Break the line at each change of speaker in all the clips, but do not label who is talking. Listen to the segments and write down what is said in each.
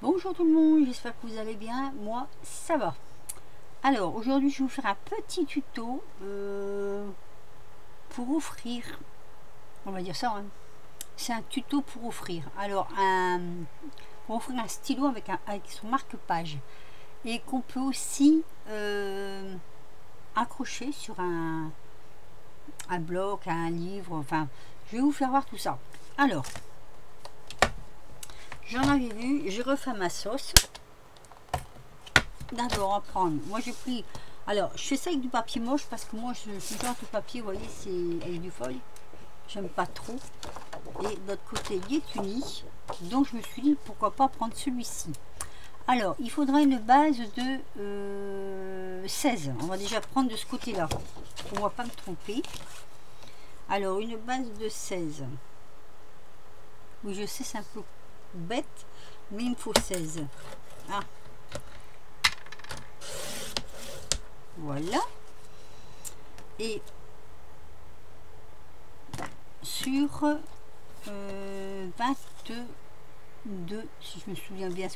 Bonjour tout le monde, j'espère que vous allez bien. Moi, ça va. Alors, aujourd'hui, je vais vous faire un petit tuto pour offrir. On va dire ça, hein. C'est un tuto pour offrir. Alors, pour offrir un stylo avec son marque-page. Et qu'on peut aussi accrocher sur un bloc, un livre. Enfin, je vais vous faire voir tout ça. Alors, j'en avais vu, j'ai refait ma sauce. D'abord, on va prendre. Moi, j'ai pris. Alors, je fais ça avec du papier moche parce que moi, je suis genre de papier, vous voyez, c'est avec du feuille. J'aime pas trop. Et de l'autre côté, il est uni. Donc, je me suis dit, pourquoi pas prendre celui-ci. Alors, il faudra une base de 16. On va déjà prendre de ce côté-là. On va pas me tromper. Alors, une base de 16. Oui, je sais, c'est un peu bête, mais il me faut 16. Ah. Voilà. Et sur 22, si je me souviens bien,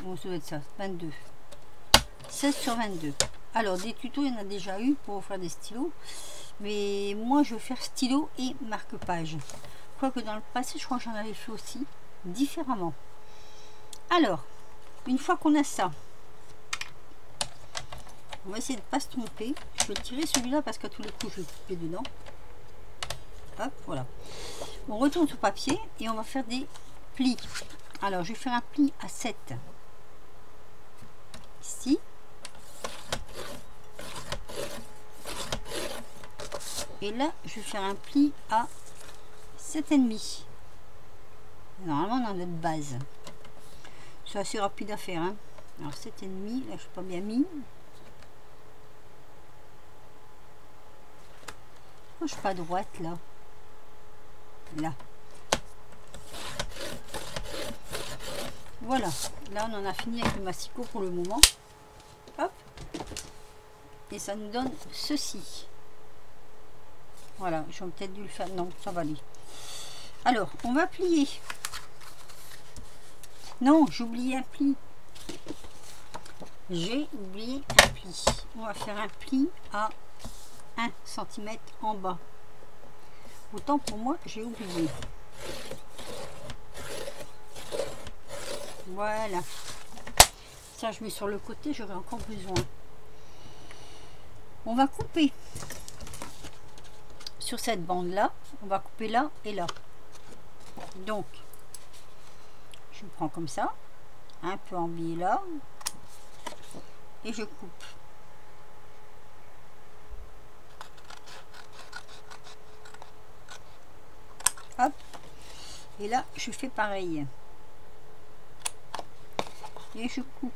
bon, ça doit être ça, 22. 16 sur 22. Alors, des tutos, il y en a déjà eu pour faire des stylos. Mais moi, je veux faire stylo et marque-page. Quoique dans le passé, je crois que j'en avais fait aussi différemment. Alors, une fois qu'on a ça, on va essayer de ne pas se tromper. Je vais tirer celui-là parce qu'à tous les coups, je vais couper dedans. Hop, voilà. On retourne sur papier et on va faire des plis. Alors, je vais faire un pli à 7. Ici. Et là, je vais faire un pli à 7,5. Normalement, on a notre base. C'est assez rapide à faire. Hein. Alors, 7,5. Là, je suis pas bien mis. Je suis pas droite là. Là. Voilà. Là, on en a fini avec le massicot pour le moment. Hop. Et ça nous donne ceci. Voilà. J'aurais peut-être dû le faire. Non, ça va aller. Alors, on va plier. Non, j'ai oublié un pli. J'ai oublié un pli. On va faire un pli à 1 cm en bas. Autant pour moi, j'ai oublié. Voilà. Ça, je mets sur le côté, j'aurai encore besoin. On va couper sur cette bande-là. On va couper là et là. Donc, je prends comme ça. Un peu en biais là. Et je coupe. Hop, et là je fais pareil et je coupe.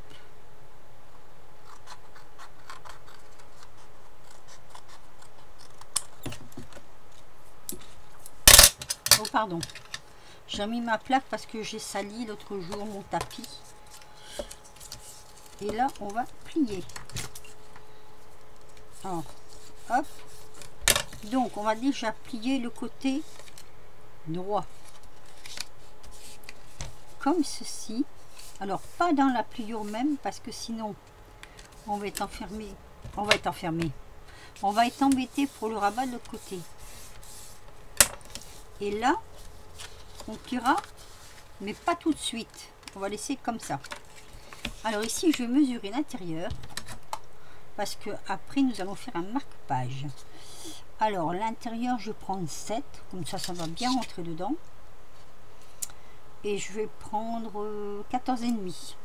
Oh pardon, j'ai mis ma plaque parce que j'ai sali l'autre jour mon tapis. Et là on va plier. Alors, hop, donc on va déjà plier le côté droit comme ceci. Alors pas dans la pliure même parce que sinon on va être enfermé, on va être embêté pour le rabat de l'autre côté. Et là on pliera mais pas tout de suite, on va laisser comme ça. Alors ici je vais mesurer l'intérieur parce que après nous allons faire un marque-page. Alors, l'intérieur, je vais prendre 7. Comme ça, ça va bien rentrer dedans. Et je vais prendre 14,5.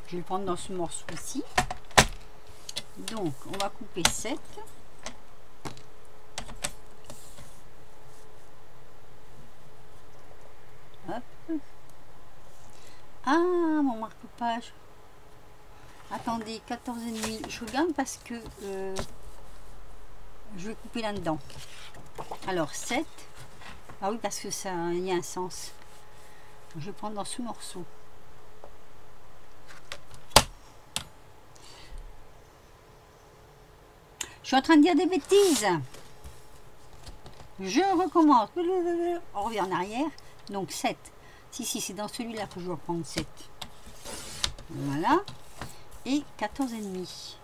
Je vais le prendre dans ce morceau ici. Donc, on va couper 7. Hop. Ah, mon marque-page. Attendez, 14,5. Je regarde parce que je vais couper là-dedans. Alors 7. Ah oui, parce que ça il y a un sens. Je vais prendre dans ce morceau. Je suis en train de dire des bêtises. Je recommence. On revient en arrière. Donc 7. Si, c'est dans celui-là que je dois prendre 7. Voilà. Et 14,5.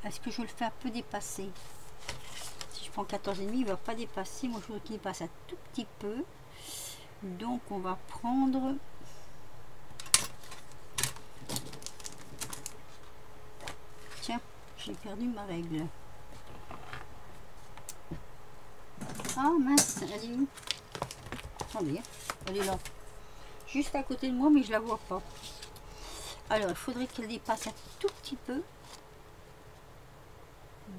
Est-ce que je le fais un peu dépasser? Si je prends 14,5, il ne va pas dépasser. Moi, je voudrais qu'il passe un tout petit peu. Donc, on va prendre... Tiens, j'ai perdu ma règle. Ah mince, elle est où? Attendez, elle est là. Juste à côté de moi, mais je la vois pas. Alors, il faudrait qu'elle dépasse un tout petit peu.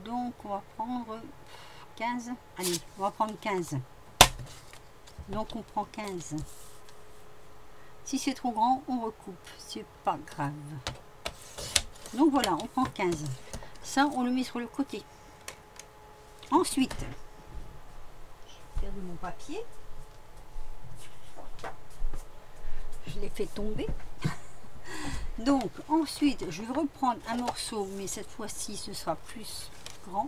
Donc, on va prendre 15. Allez, on va prendre 15. Donc, on prend 15. Si c'est trop grand, on recoupe. C'est pas grave. Donc, voilà, on prend 15. Ça, on le met sur le côté. Ensuite, j'ai perdu mon papier. Je l'ai fait tomber. Donc, ensuite, je vais reprendre un morceau, mais cette fois-ci, ce sera plus grand.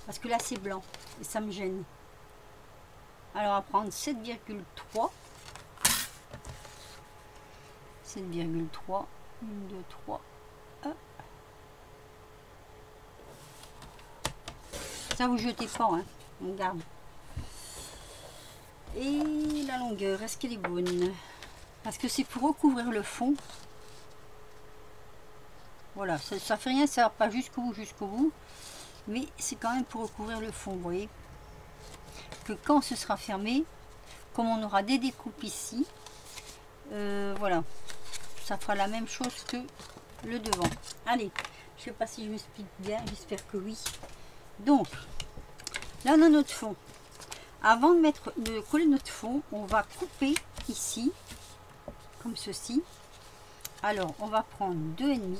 Parce que là, c'est blanc et ça me gêne. Alors, on va prendre 7,3. 7,3. 1, 2, 3. Hop. Ça, vous jetez pas, hein. On garde. Et la longueur, est-ce qu'elle est bonne? Parce que c'est pour recouvrir le fond. Voilà, ça fait rien, ça va pas jusqu'au bout, mais c'est quand même pour recouvrir le fond, vous voyez. Que quand ce sera fermé, comme on aura des découpes ici, voilà, ça fera la même chose que le devant. Allez, je sais pas si je m'explique bien, j'espère que oui. Donc, là on a notre fond. Avant de coller notre fond, on va couper ici, comme ceci. Alors, on va prendre 2,5.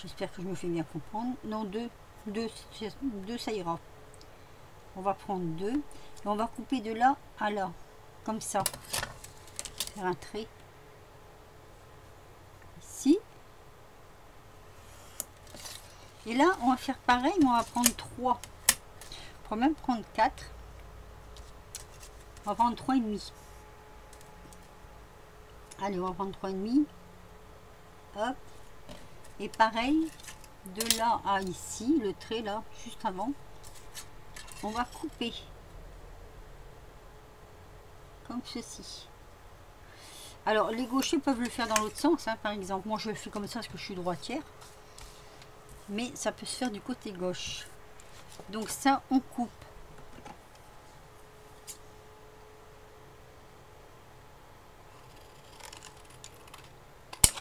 J'espère que je me fais bien comprendre. Non, 2 ça ira. On va prendre 2 et on va couper de là à là, comme ça. Faire un trait ici. Et là, on va faire pareil, mais on va prendre 3. On va même prendre 4. On va prendre 3,5. Allez, on va prendre 3,5. Hop. Et pareil, de là à ici, le trait là, juste avant, on va couper. Comme ceci. Alors, les gauchers peuvent le faire dans l'autre sens, hein, par exemple. Moi, je le fais comme ça parce que je suis droitière. Mais ça peut se faire du côté gauche. Donc ça, on coupe.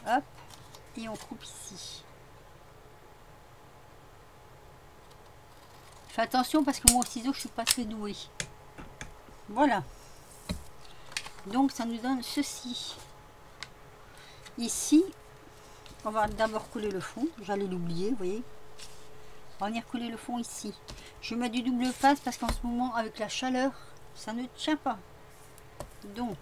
Hop. Et on coupe ici. Fais attention parce que moi au ciseau je suis pas très douée. Voilà. Donc ça nous donne ceci. Ici, on va d'abord coller le fond. J'allais l'oublier, vous voyez. On va venir coller le fond ici. Je mets du double face parce qu'en ce moment avec la chaleur, ça ne tient pas. Donc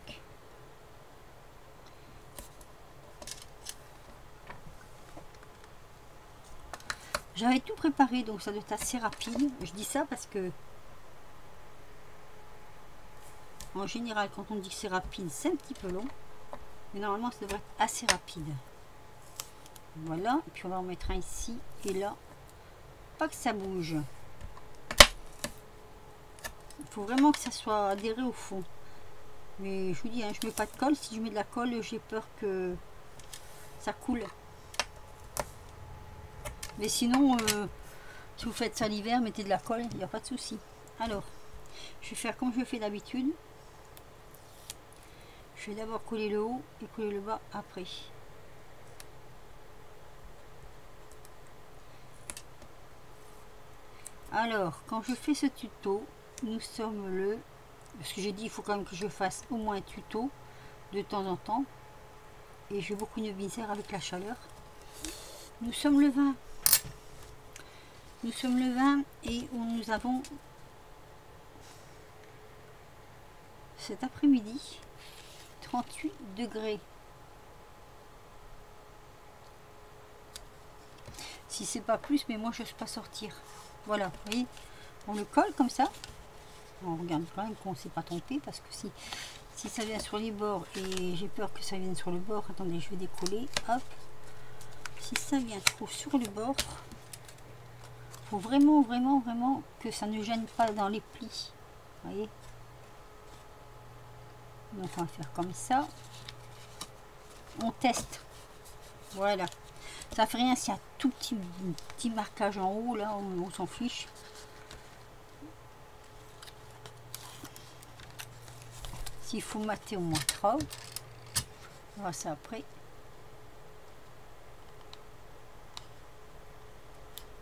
j'avais tout préparé, donc ça doit être assez rapide. Je dis ça parce que, en général, quand on dit que c'est rapide, c'est un petit peu long. Mais normalement, ça devrait être assez rapide. Voilà. Et puis, on va en mettre un ici et là. Pas que ça bouge. Il faut vraiment que ça soit adhéré au fond. Mais je vous dis, hein, je mets pas de colle. Si je mets de la colle, j'ai peur que ça coule. Mais sinon, si vous faites ça l'hiver, mettez de la colle, il n'y a pas de souci. Alors, je vais faire comme je fais d'habitude. Je vais d'abord coller le haut et coller le bas après. Alors, quand je fais ce tuto, nous sommes le... Parce que j'ai dit, il faut quand même que je fasse au moins un tuto de temps en temps. Et j'ai beaucoup de misère avec la chaleur. Nous sommes le 20. Nous sommes le 20 et nous avons cet après-midi 38 degrés. Si c'est pas plus, mais moi je n'ose pas sortir. Voilà, vous voyez, On le colle comme ça. On regarde quand même qu'on ne s'est pas trompé, parce que si ça vient sur les bords, et j'ai peur que ça vienne sur le bord, attendez, je vais décoller, hop. Si ça vient trop sur le bord, faut vraiment, vraiment, vraiment que ça ne gêne pas dans les plis. Vous voyez? Donc on va faire comme ça. On teste. Voilà. Ça fait rien s'il y a tout petit marquage en haut, là, on s'en fiche. S'il faut mater, au moins 3. On verra ça après.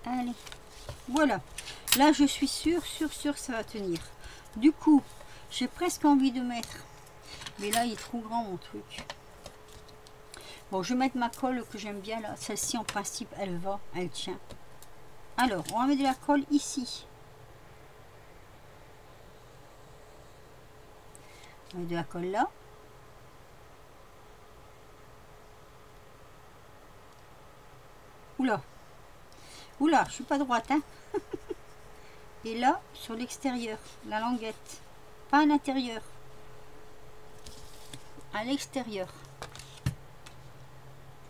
Allez. Voilà. Là, je suis sûre que ça va tenir. Du coup, j'ai presque envie de mettre. Mais là, il est trop grand, mon truc. Bon, je vais mettre ma colle que j'aime bien, là. Celle-ci, en principe, elle va, elle tient. Alors, on va mettre de la colle ici. On met de la colle là. Oula. Oula, je suis pas droite, hein. Et là, sur l'extérieur, la languette. Pas à l'intérieur. À l'extérieur.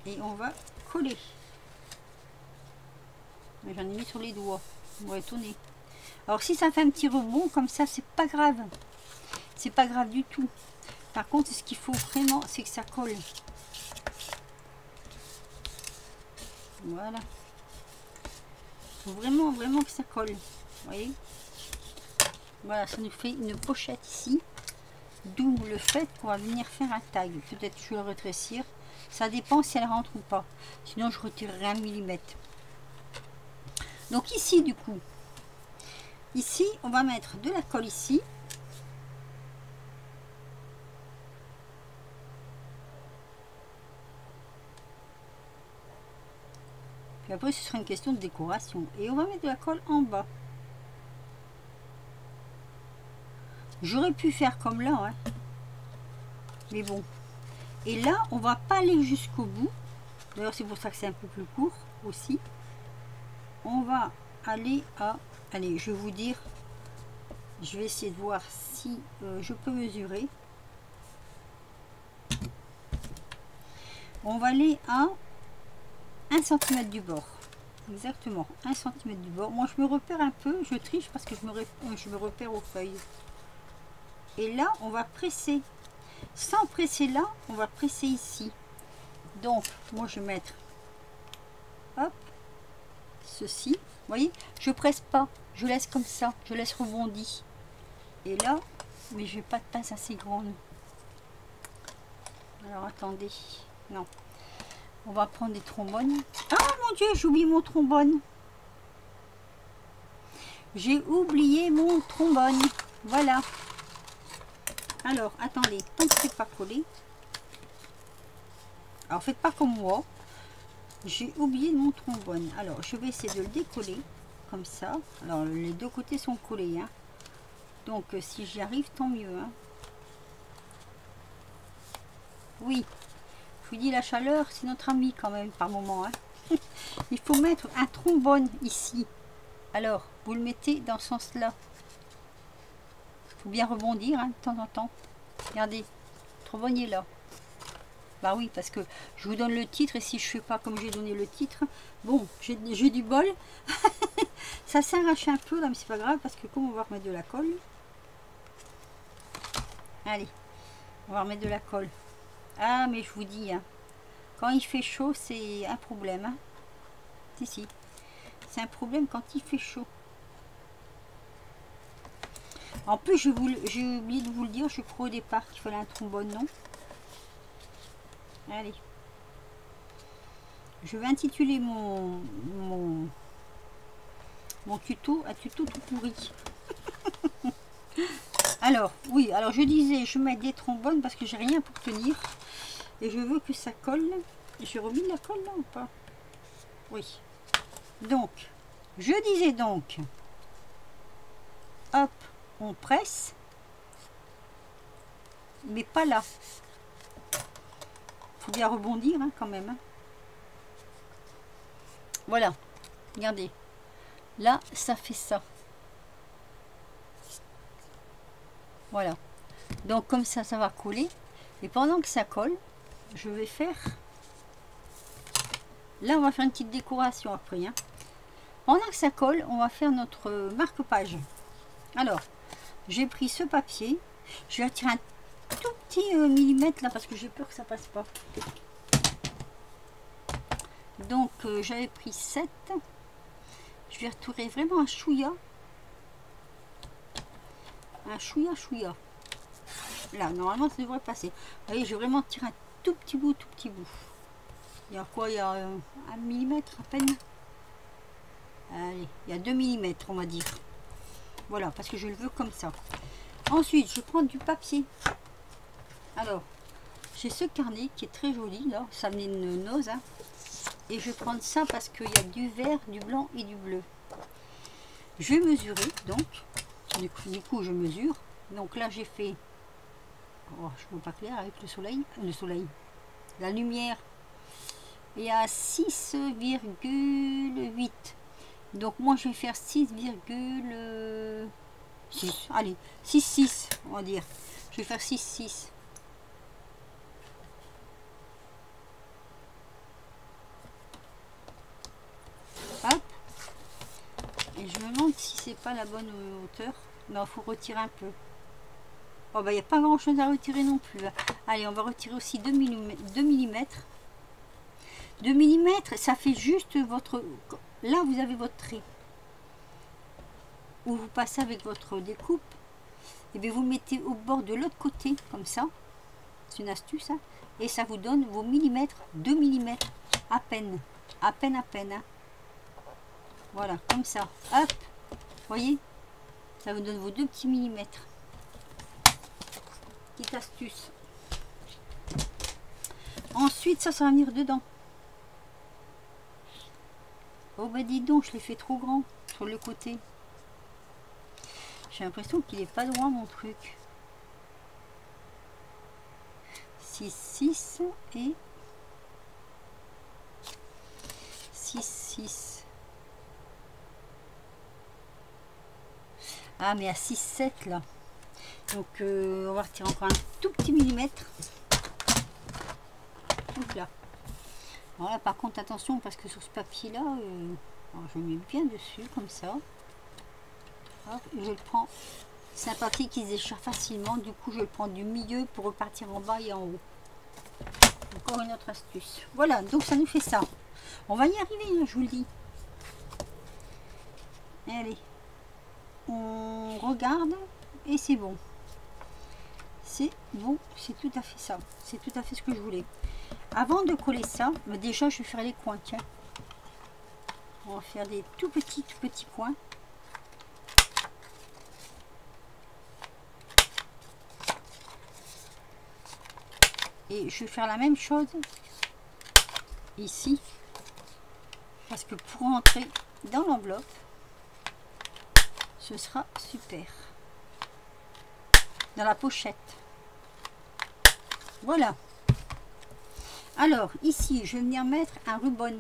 Et on va coller. J'en ai mis sur les doigts. On va tourner. Alors, si ça fait un petit rebond, comme ça, c'est pas grave. C'est pas grave du tout. Par contre, ce qu'il faut vraiment, c'est que ça colle. Voilà. Il faut vraiment, vraiment que ça colle. Vous voyez? Voilà, ça nous fait une pochette ici. D'où le fait qu'on va venir faire un tag. Peut-être je vais le rétrécir. Ça dépend si elle rentre ou pas. Sinon, je retirerai 1 millimètre. Donc ici, du coup, ici, on va mettre de la colle ici. Puis après, ce sera une question de décoration. Et on va mettre de la colle en bas. J'aurais pu faire comme là, hein. Mais bon. Et là, on va pas aller jusqu'au bout. D'ailleurs, c'est pour ça que c'est un peu plus court aussi. On va aller à... Allez, je vais vous dire. Je vais essayer de voir si je peux mesurer. On va aller à 1 cm du bord. Exactement, 1 cm du bord. Moi, je me repère un peu. Je triche parce que je me repère aux feuilles. Et là, on va presser. Sans presser là, on va presser ici. Donc, moi, je vais mettre, hop, ceci. Vous voyez, je presse pas, je laisse comme ça, je laisse rebondi. Et là, mais je n'ai pas de pince assez grande. Alors, attendez, non. On va prendre des trombones. Ah, mon Dieu, j'ai oublié mon trombone. J'ai oublié mon trombone. Voilà. Alors, attendez, tant que c'est pas collé. Alors, faites pas comme moi. J'ai oublié mon trombone. Alors, je vais essayer de le décoller. Comme ça. Alors, les deux côtés sont collés. Hein. Donc, si j'y arrive, tant mieux. Hein. Oui. Je vous dis, la chaleur, c'est notre ami quand même, par moment. Hein. Il faut mettre un trombone ici. Alors, vous le mettez dans ce sens-là. Il faut bien rebondir hein, de temps en temps. Regardez, trombone est là. Bah oui, parce que je vous donne le titre et si je fais pas comme j'ai donné le titre, bon, j'ai du bol. Ça s'arrache un peu là, mais c'est pas grave parce que comme on va remettre de la colle. Allez, on va remettre de la colle. Ah, mais je vous dis, hein, quand il fait chaud, c'est un problème. Hein. Si, c'est un problème quand il fait chaud. En plus, j'ai oublié de vous le dire, je crois au départ qu'il fallait un trombone, non? Allez. Je vais intituler mon tuto un tuto tout pourri. Alors, oui, alors je disais, je mets des trombones parce que j'ai rien pour tenir. Et je veux que ça colle. J'ai remis la colle là ou pas? Oui. Donc, je disais donc, hop, on presse, mais pas là. Faut bien rebondir hein, quand même. Hein. Voilà, regardez. Là, ça fait ça. Voilà. Donc comme ça, ça va coller. Et pendant que ça colle, je vais faire... Là, on va faire une petite décoration après. Hein. Pendant que ça colle, on va faire notre marque-page. Alors, j'ai pris ce papier. Je vais retirer un tout petit millimètre là parce que j'ai peur que ça passe pas. Donc, j'avais pris 7. Je vais retirer vraiment un chouïa. Un chouïa. Là, normalement, ça devrait passer. Vous voyez, je vais vraiment tirer un tout petit bout. Il y a quoi? Il y a 1 millimètre à peine. Allez, il y a 2 millimètres, on va dire. Voilà, parce que je le veux comme ça. Ensuite, je prends du papier. Alors, j'ai ce carnet qui est très joli, là. Ça venait de Noz. Hein. Et je vais prendre ça parce qu'il y a du vert, du blanc et du bleu. Je vais mesurer, donc. Du coup, je mesure. Donc là, j'ai fait... Oh, je ne vois pas clair avec le soleil. La lumière est à 6,8. Donc moi je vais faire 6,6. Allez, 6,6 on va dire. Je vais faire 6,6. Hop. Et je me demande si c'est pas la bonne hauteur. Non, il faut retirer un peu. Oh bah il n'y a pas grand chose à retirer non plus. Allez, on va retirer aussi 2 mm. 2 mm. 2 mm, ça fait juste votre... Là, vous avez votre trait. Où vous passez avec votre découpe. Et bien vous mettez au bord de l'autre côté, comme ça. C'est une astuce. Hein, et ça vous donne vos millimètres. 2 mm. À peine. À peine. Hein. Voilà, comme ça. Hop. Voyez? Ça vous donne vos 2 petits millimètres. Petite astuce. Ensuite, ça va venir dedans. Oh bah dis donc, je l'ai fait trop grand sur le côté. J'ai l'impression qu'il n'est pas droit mon truc. 6, 6 et 6, 6. Ah mais à 6, 7 là. Donc on va retirer encore un tout petit millimètre. Donc là. Alors là par contre attention parce que sur ce papier là, je le mets bien dessus comme ça. Hop, je le prends. C'est un papier qui se déchire facilement, du coup je le prends du milieu pour repartir en bas et en haut. Encore une autre astuce. Voilà, donc ça nous fait ça. On va y arriver, hein, je vous le dis. Allez, on regarde et c'est bon. C'est bon, c'est tout à fait ça. C'est tout à fait ce que je voulais. Avant de coller ça, déjà je vais faire les coins. Tiens, on va faire des tout petits coins. Et je vais faire la même chose ici. Parce que pour entrer dans l'enveloppe, ce sera super. Dans la pochette. Voilà. Alors, ici, je vais venir mettre un ruban.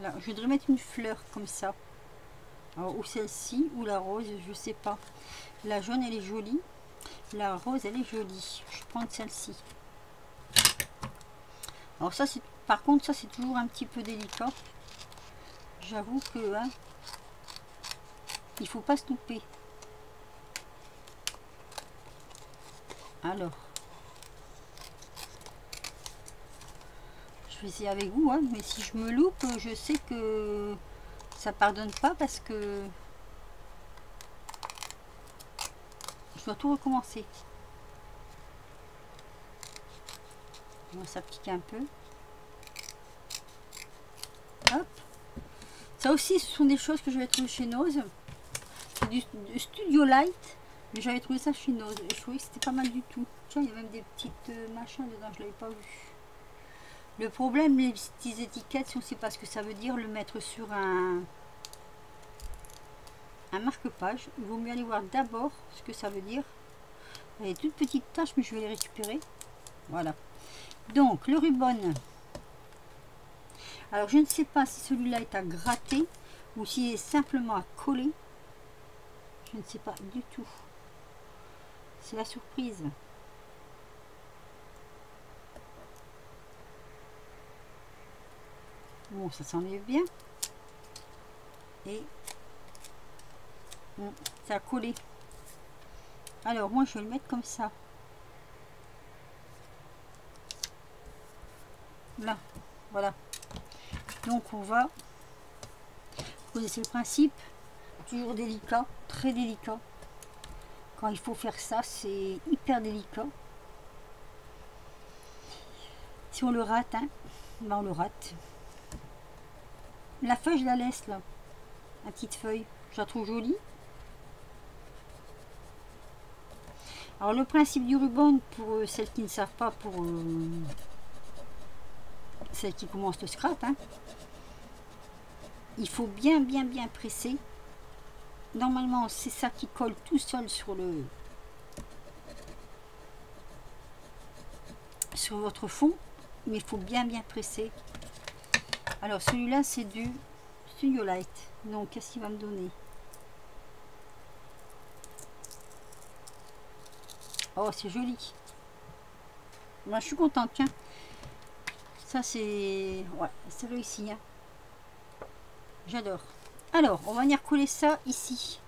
Là, je voudrais mettre une fleur comme ça. Alors, ou celle-ci, ou la rose, je sais pas. La jaune, elle est jolie. La rose, elle est jolie. Je vais prendre celle-ci. Alors ça, c'est par contre, ça, c'est toujours un petit peu délicat. J'avoue que hein, il faut pas se louper. Alors, je vais essayer avec vous, hein, mais si je me loupe, je sais que ça pardonne pas parce que je dois tout recommencer. On va pique un peu. Hop. Ça aussi, ce sont des choses que je vais trouver chez Noz. C'est du Studio Light, mais j'avais trouvé ça chez Noz et je trouvais que c'était pas mal du tout. Tiens, il y a même des petites machins dedans, je l'avais pas vu. Le problème, les petites étiquettes, si on ne sait pas ce que ça veut dire, le mettre sur un marque-page. Il vaut mieux aller voir d'abord ce que ça veut dire. Il y a des toutes petites taches, mais je vais les récupérer. Voilà. Donc, le ruban. Alors, je ne sais pas si celui-là est à gratter ou s'il est simplement à coller. Je ne sais pas du tout. C'est la surprise. Bon, ça s'enlève bien. Et bon, ça a collé. Alors, moi, je vais le mettre comme ça. Là, voilà. Donc, on va... Vous connaissez le principe. Toujours délicat, très délicat. Quand il faut faire ça, c'est hyper délicat. Si on le rate, hein, ben on le rate. La feuille, je la laisse là. La petite feuille, je la trouve jolie. Alors le principe du ruban, pour celles qui ne savent pas, pour celles qui commencent le scrap, hein, il faut bien presser. Normalement, c'est ça qui colle tout seul sur votre fond, mais il faut bien presser. Alors celui-là, c'est du Studio Light. Donc qu'est-ce qu'il va me donner? Oh, c'est joli. Moi, je suis contente, tiens. Ça, c'est... Ouais, c'est réussi, hein. J'adore. Alors, on va venir coller ça ici.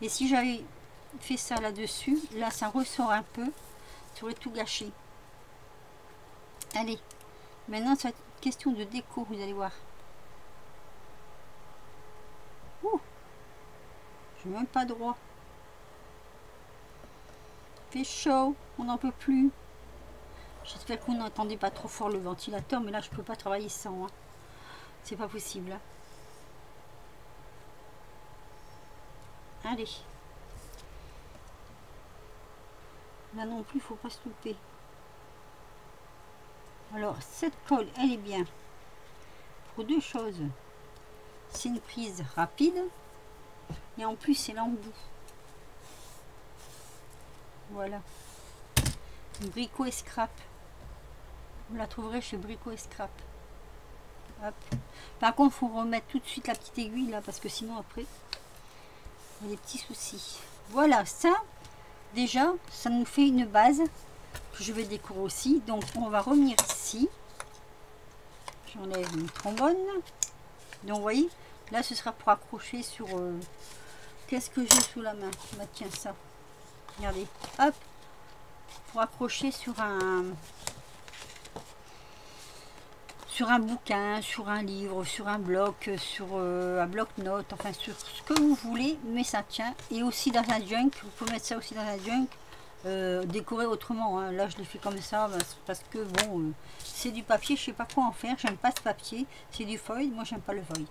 Et si j'avais fait ça là-dessus, là, ça ressort un peu. Ça aurait tout gâché. Allez. Maintenant, ça va être une question de déco, vous allez voir. Ouh. Je n'ai même pas droit. Fait chaud, on n'en peut plus. J'espère que vous n'entendez pas trop fort le ventilateur, mais là je peux pas travailler sans. Hein. C'est pas possible. Hein. Allez. Là non plus, il faut pas se louper. Alors cette colle, elle est bien pour deux choses. C'est une prise rapide et en plus c'est l'embout. Voilà. Brico et Scrap. Vous la trouverez chez Brico et Scrap. Hop. Par contre, il faut remettre tout de suite la petite aiguille là parce que sinon après il y a des petits soucis. Voilà, ça déjà, ça nous fait une base que je vais décorer aussi. Donc on va revenir ici. J'enlève une trombone. Donc vous voyez, là ce sera pour accrocher sur... qu'est-ce que j'ai sous la main? Bah, tiens ça. Regardez, hop, pour accrocher sur un bouquin, sur un livre, sur un bloc, sur un bloc-notes, enfin sur ce que vous voulez, mais ça tient. Et aussi dans un junk, vous pouvez mettre ça aussi dans un junk, décorer autrement. Hein. Là je l'ai fait comme ça parce que bon, c'est du papier, je sais pas quoi en faire, j'aime pas ce papier, c'est du foil, moi j'aime pas le foil.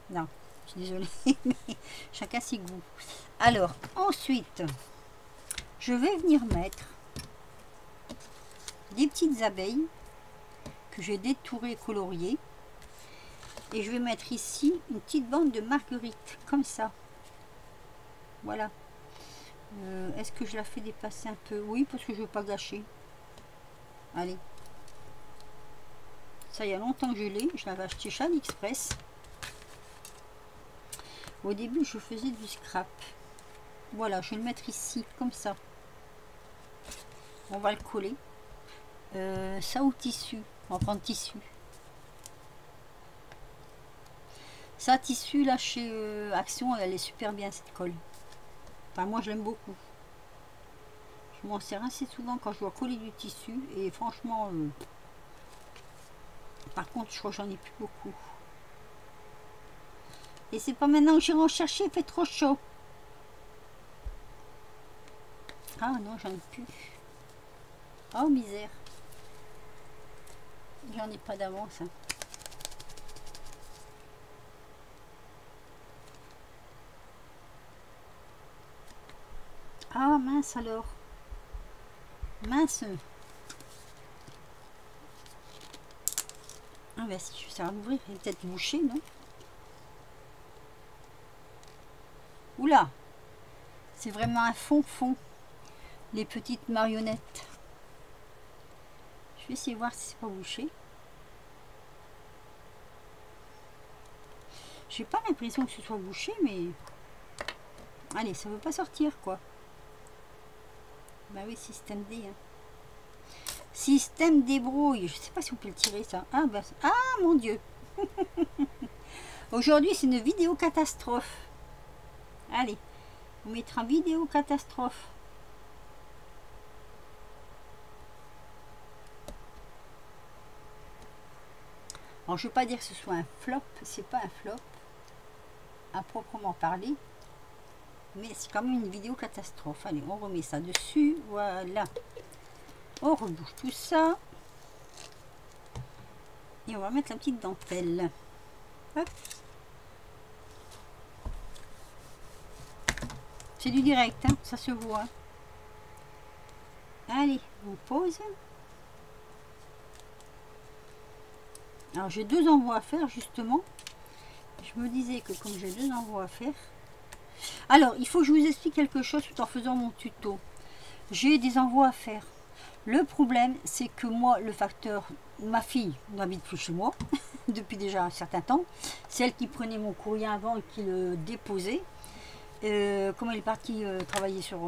Non, je suis désolée, mais chacun ses goûts. Alors ensuite, je vais venir mettre des petites abeilles que j'ai détourées et coloriées. Et je vais mettre ici une petite bande de marguerite, comme ça. Voilà. Est-ce que je la fais dépasser un peu? Oui, parce que je ne veux pas gâcher. Allez. Ça, il y a longtemps que je l'ai. Je l'avais acheté chez AliExpress. Au début, je faisais du scrap. Voilà, je vais le mettre ici, comme ça. On va le coller. Ça au tissu. On va prendre tissu. Ça, tissu, là, chez Action, elle est super bien, cette colle. Enfin, moi, je l'aime beaucoup. Je m'en sers assez souvent quand je dois coller du tissu. Et franchement, par contre, je crois que j'en ai plus beaucoup. Et c'est pas maintenant que j'irai en chercher, il fait trop chaud. Ah non, j'en ai plus. Oh, misère. J'en ai pas d'avance. Hein. Ah mince alors. Mince. Ah ben si ça va m'ouvrir, il est peut-être bouché, non? Oula. C'est vraiment un fond. Les petites marionnettes. Je vais essayer de voir si c'est pas bouché. J'ai pas l'impression que ce soit bouché, mais... Allez, ça veut pas sortir, quoi. Bah oui, système D. Hein. Système débrouille. Je sais pas si on peut le tirer, ça. Ah, bah... ah mon Dieu. Aujourd'hui, c'est une vidéo catastrophe. Allez, on mettra vidéo catastrophe. Alors, je ne veux pas dire que ce soit un flop, c'est pas un flop à proprement parler, mais c'est quand même une vidéo catastrophe. Allez, on remet ça dessus, voilà. On rebouche tout ça. Et on va mettre la petite dentelle. Hop. C'est du direct, hein, ça se voit. Allez, on pose. Alors j'ai 2 envois à faire justement. Je me disais que comme j'ai 2 envois à faire. Alors il faut que je vous explique quelque chose tout en faisant mon tuto. J'ai des envois à faire. Le problème c'est que moi le facteur, ma fille n'habite plus chez moi depuis déjà un certain temps. C'est elle qui prenait mon courrier avant et qui le déposait. Comme elle est partie travailler sur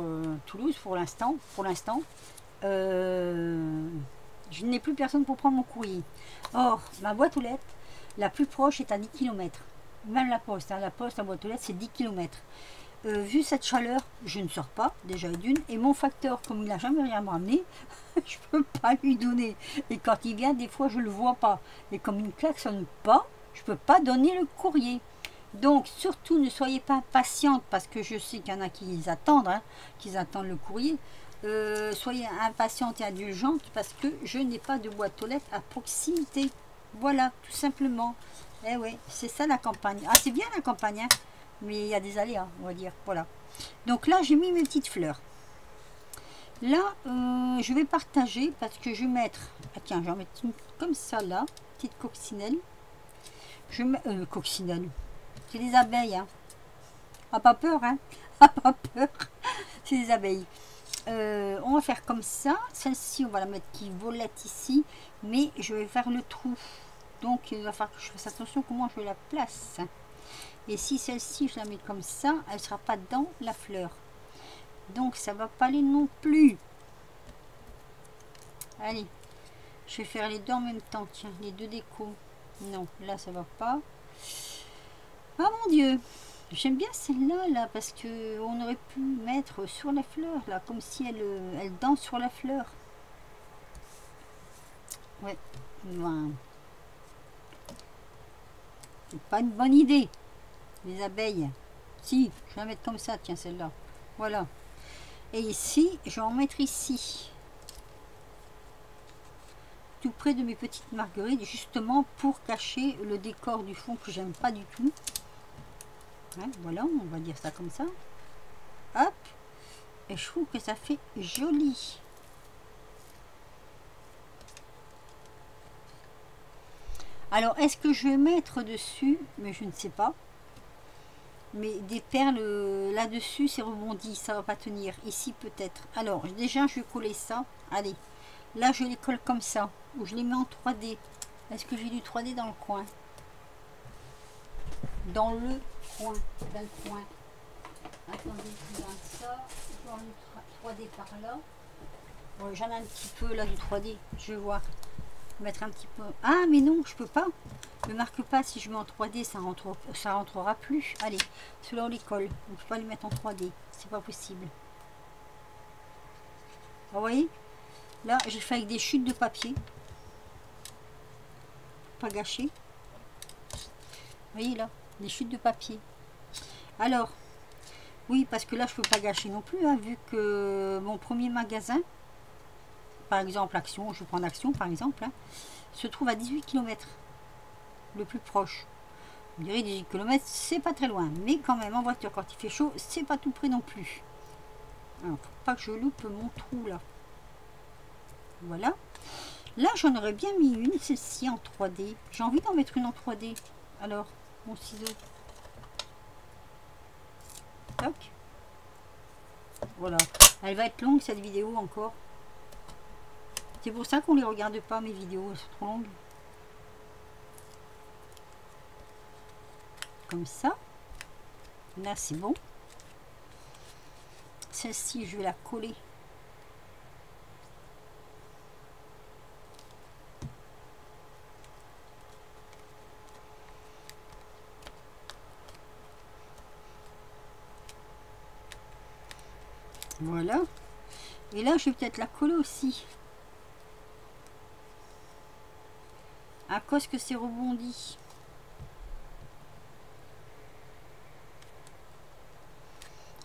Toulouse pour l'instant, je n'ai plus personne pour prendre mon courrier. Or, ma boîte aux lettres, la plus proche est à 10 km. Même la poste, hein, la boîte aux lettres, c'est 10 km. Vu cette chaleur, je ne sors pas, déjà d'une. Et mon facteur, comme il n'a jamais rien me ramené, je ne peux pas lui donner. Et quand il vient, des fois, je ne le vois pas. Et comme il ne klaxonne pas, je ne peux pas donner le courrier. Donc, surtout, ne soyez pas impatiente, parce que je sais qu'il y en a qui attendent, hein, qui attendent le courrier. Soyez impatiente et indulgente parce que je n'ai pas de boîte aux lettres à proximité. Voilà, tout simplement. Eh ouais, c'est ça la campagne. Ah, c'est bien la campagne, hein, mais il y a des aléas, on va dire. Voilà. Donc là, j'ai mis mes petites fleurs. Là, je vais partager parce que je vais mettre... Ah, tiens, je vais en mettre une comme ça, là. Petite coccinelle. Je mets... coccinelle. C'est des abeilles, hein. Ah, pas peur, hein. Ah, pas peur. C'est des abeilles. On va faire comme ça. Celle-ci, on va la mettre qui volette ici. Mais je vais faire le trou. Donc, il va falloir que je fasse attention comment je la place. Et si celle-ci, je la mets comme ça, elle ne sera pas dans la fleur. Donc, ça va pas aller non plus. Allez. Je vais faire les deux en même temps. Tiens, les deux décos. Non, là, ça va pas. Ah, mon Dieu. J'aime bien celle-là, là, parce que on aurait pu mettre sur la fleur, là, comme si elle danse sur la fleur. Ouais, ben, c'est pas une bonne idée, les abeilles. Si, je vais la mettre comme ça, tiens, celle-là. Voilà. Et ici, je vais en mettre ici. Tout près de mes petites marguerites, justement pour cacher le décor du fond que j'aime pas du tout. Ouais, voilà, on va dire ça comme ça. Hop. Et je trouve que ça fait joli. Alors, est-ce que je vais mettre dessus, mais je ne sais pas. Mais des perles là-dessus, c'est rebondi, ça va pas tenir. Ici, peut-être. Alors, déjà, je vais coller ça. Allez. Là, je les colle comme ça. Ou je les mets en 3D. Est-ce que j'ai du 3D dans le coin? Dans le coin. Dans le coin. Attendez, je regarde ça. Je vais en mettre 3D par là. Bon, j'en ai un petit peu là du 3D. Je vais voir. Mettre un petit peu. Ah, mais non, je peux pas. Ne marque pas si je mets en 3D, ça rentrera plus. Allez, ceux-là on les colle. On ne peut pas les mettre en 3D. C'est pas possible. Vous voyez? Là, j'ai fait avec des chutes de papier. Pas gâché. Vous voyez là, des chutes de papier. Alors, oui, parce que là, je peux pas gâcher non plus, hein, vu que mon premier magasin, par exemple Action, je vais prendre Action par exemple, hein, se trouve à 18 km. Le plus proche. On dirait 18 km, c'est pas très loin. Mais quand même, en voiture, quand il fait chaud, c'est pas tout près non plus. Alors, faut pas que je loupe mon trou là. Voilà. Là, j'en aurais bien mis une, celle-ci en 3D. J'ai envie d'en mettre une en 3D. Alors, mon ciseau. Toc. Voilà. Elle va être longue cette vidéo encore. C'est pour ça qu'on les regarde pas, mes vidéos, elles sont trop longues. comme ça. Là, c'est bon. Celle-ci, je vais la coller. Voilà. Et là, je vais peut-être la coller aussi. À cause que c'est rebondi.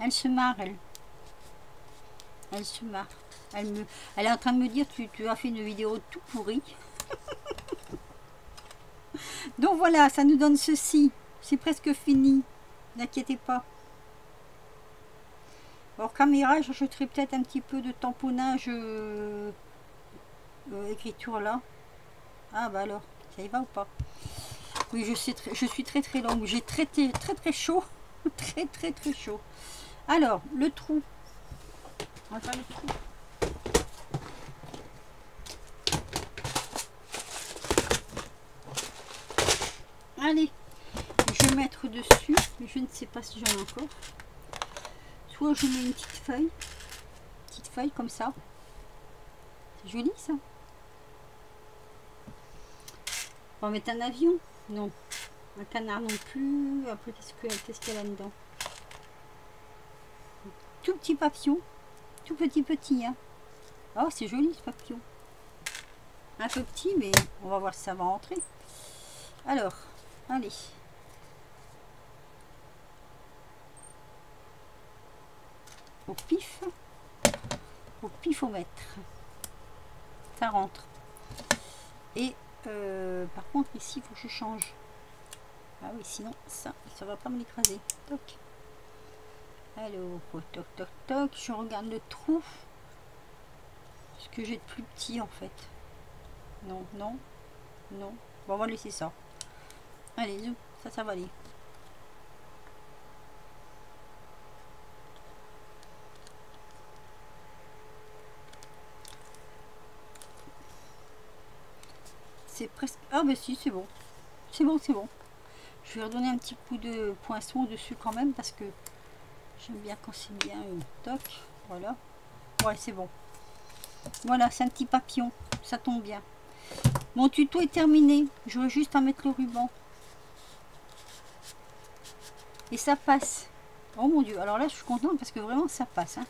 Elle se marre, elle. Elle se marre. Elle est en train de me dire, tu as fait une vidéo tout pourrie. Donc voilà, ça nous donne ceci. C'est presque fini. N'inquiétez pas. Alors caméra, j'ajouterai peut-être un petit peu de tamponnage écriture là. Ah bah alors, ça y va ou pas? Oui, je suis très longue. J'ai très chaud. très chaud. Alors, le trou. On va faire le trou. Allez, je vais mettre dessus, mais je ne sais pas si j'en ai encore. Soit je mets une petite feuille comme ça. C'est joli ça. On va mettre un avion, non. Un canard non plus. Après, qu'est-ce qu'il y a là-dedans? Tout petit papillon, tout petit, hein. Oh, c'est joli ce papillon. Un peu petit, mais on va voir si ça va rentrer. Alors, allez. Au pifomètre. Ça rentre. Et par contre, ici, il faut que je change. Ah oui, sinon, ça va pas me l'écraser. Toc. Alors, toc, toc, toc. Je regarde le trou. Ce que j'ai de plus petit, en fait. Non. Bon, on va laisser ça. Allez, ça va aller. C'est presque... Ah bah si, c'est bon. C'est bon. Je vais redonner un petit coup de poinçon dessus quand même parce que j'aime bien quand c'est bien toc. Voilà. Ouais, c'est bon. Voilà, c'est un petit papillon. Ça tombe bien. Mon tuto est terminé. J'aurais juste à mettre le ruban. Et ça passe. Oh mon dieu. Alors là, je suis contente parce que vraiment, ça passe. Hein.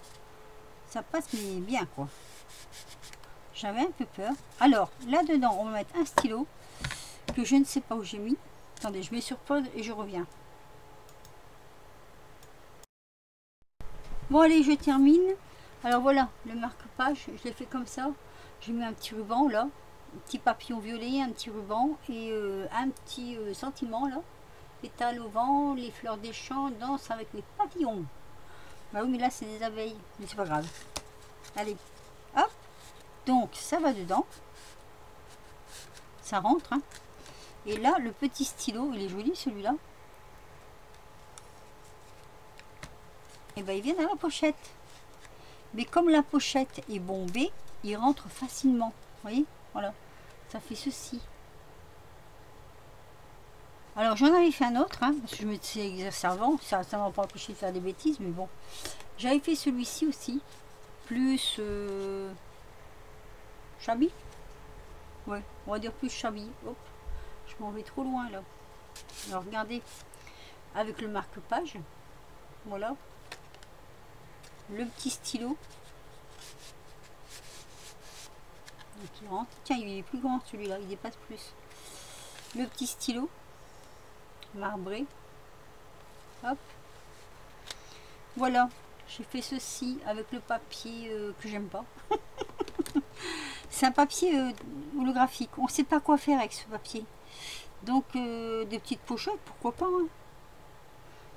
Ça passe, mais bien quoi. J'avais un peu peur. Alors, là-dedans, on va mettre un stylo que je ne sais pas où j'ai mis. Attendez, je mets sur pause et je reviens. Bon, allez, je termine. Alors voilà, le marque-page, je l'ai fait comme ça. J'ai mis un petit ruban là, un petit papillon violet, un petit ruban et un petit sentiment là. Pétales au vent, les fleurs des champs dansent avec les papillons. Bah oui, mais là, c'est des abeilles. Mais c'est pas grave. Allez, hop. Donc, ça va dedans. Ça rentre. Hein. Et là, le petit stylo, il est joli celui-là. Et ben, il vient dans la pochette. Mais comme la pochette est bombée, il rentre facilement. Vous voyez? Voilà. Ça fait ceci. Alors, j'en avais fait un autre, hein, parce que je me suis exercé avant. Ça ne m'a pas empêché de faire des bêtises, mais bon. J'avais fait celui-ci aussi. Plus... Chabi. Ouais, on va dire plus Chabi. Hop, je m'en vais trop loin là. Alors regardez, avec le marque-page, voilà, le petit stylo qui rentre. Tiens, il est plus grand celui-là, il dépasse plus. Le petit stylo marbré. Hop, voilà. J'ai fait ceci avec le papier que j'aime pas. C'est un papier holographique. On ne sait pas quoi faire avec ce papier. Donc, des petites pochettes, pourquoi pas. Hein.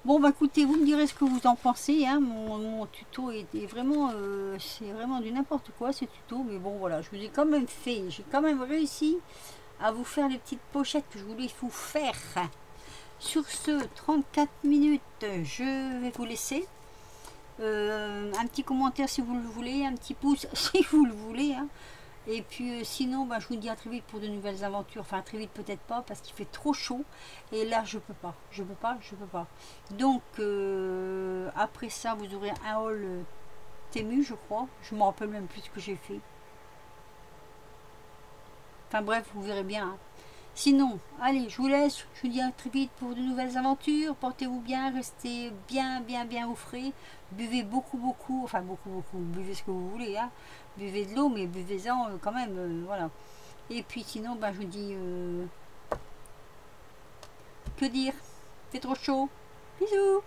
Bon, bah écoutez, vous me direz ce que vous en pensez. Hein. Mon tuto est vraiment... c'est vraiment du n'importe quoi, ce tuto. Mais bon, voilà, je vous ai quand même fait. J'ai quand même réussi à vous faire les petites pochettes que je voulais vous faire. Sur ce, 34 minutes, je vais vous laisser. Un petit commentaire si vous le voulez, un petit pouce si vous le voulez. Hein. Et puis sinon, bah, je vous dis à très vite pour de nouvelles aventures. Enfin, très vite peut-être pas parce qu'il fait trop chaud. Et là, je peux pas. Je peux pas, je peux pas. Donc, après ça, vous aurez un haul Temu, je crois. Je me rappelle même plus ce que j'ai fait. Enfin bref, vous verrez bien. Hein. Sinon, allez, je vous laisse. Je vous dis à très vite pour de nouvelles aventures. Portez-vous bien, restez bien, bien, bien au frais. Buvez beaucoup, beaucoup. Enfin, beaucoup, beaucoup. Buvez ce que vous voulez. Hein. Buvez de l'eau, mais buvez-en quand même. Voilà. Et puis sinon, ben, je vous dis... que dire? C'est trop chaud. Bisous.